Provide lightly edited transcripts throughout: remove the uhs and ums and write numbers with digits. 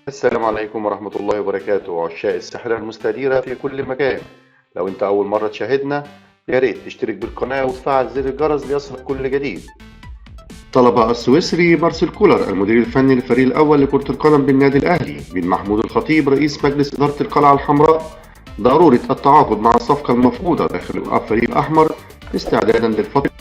السلام عليكم ورحمة الله وبركاته، عشاق الساحرة المستديرة في كل مكان. لو انت أول مرة تشاهدنا، يا ريت تشترك بالقناة وتفعل زر الجرس ليصلك كل جديد. طلب السويسري مارسيل كولر المدير الفني للفريق الأول لكرة القدم بالنادي الأهلي من محمود الخطيب رئيس مجلس إدارة القلعة الحمراء ضرورة التعاقد مع الصفقة المفقودة داخل الفريق الأحمر استعدادا للفترة.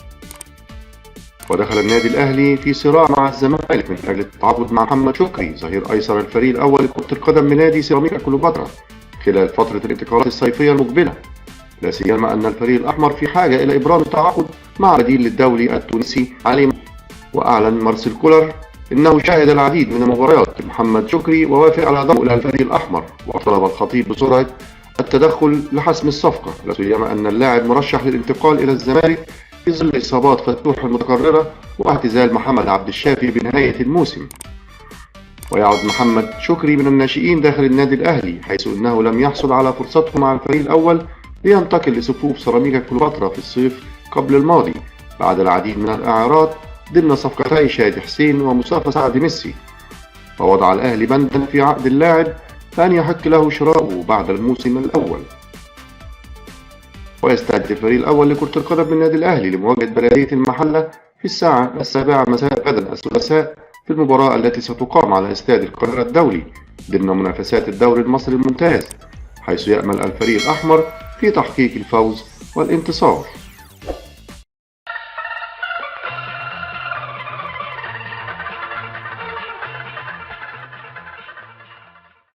ودخل النادي الأهلي في صراع مع الزمالك من أجل التعاقد مع محمد شكري ظهير أيسر الفريق الأول لكرة القدم بنادي سيراميكا كليوباترا خلال فترة الانتقالات الصيفية المقبلة، لا سيما أن الفريق الأحمر في حاجة إلى إبرام التعاقد مع بديل للدولي التونسي علي. وأعلن مارسيل كولر إنه شاهد العديد من المباريات لمحمد شكري ووافق على ضمه إلى الفريق الأحمر، وطلب الخطيب بسرعة التدخل لحسم الصفقة، لا سيما أن اللاعب مرشح للانتقال إلى الزمالك في ظل إصابات فتوح المتكررة واعتزال محمد عبد الشافي بنهاية الموسم. ويعود محمد شكري من الناشئين داخل النادي الأهلي، حيث أنه لم يحصل على فرصته مع الفريق الأول لينتقل لصفوف سيراميكا كليوباترا في الصيف قبل الماضي بعد العديد من الإعارات ضمن صفقتي شادي حسين ومصطفى سعد ميسي. ووضع الأهلي بندا في عقد اللاعب فأن يحق له شراؤه بعد الموسم الأول. ويستعد الفريق الأول لكرة القدم بالنادي الأهلي لمواجهة بلدية المحلة في الساعة 7 مساء غدا الثلاثاء في المباراة التي ستقام على استاد القاهرة الدولي ضمن منافسات الدوري المصري الممتاز، حيث يأمل الفريق الأحمر في تحقيق الفوز والانتصار.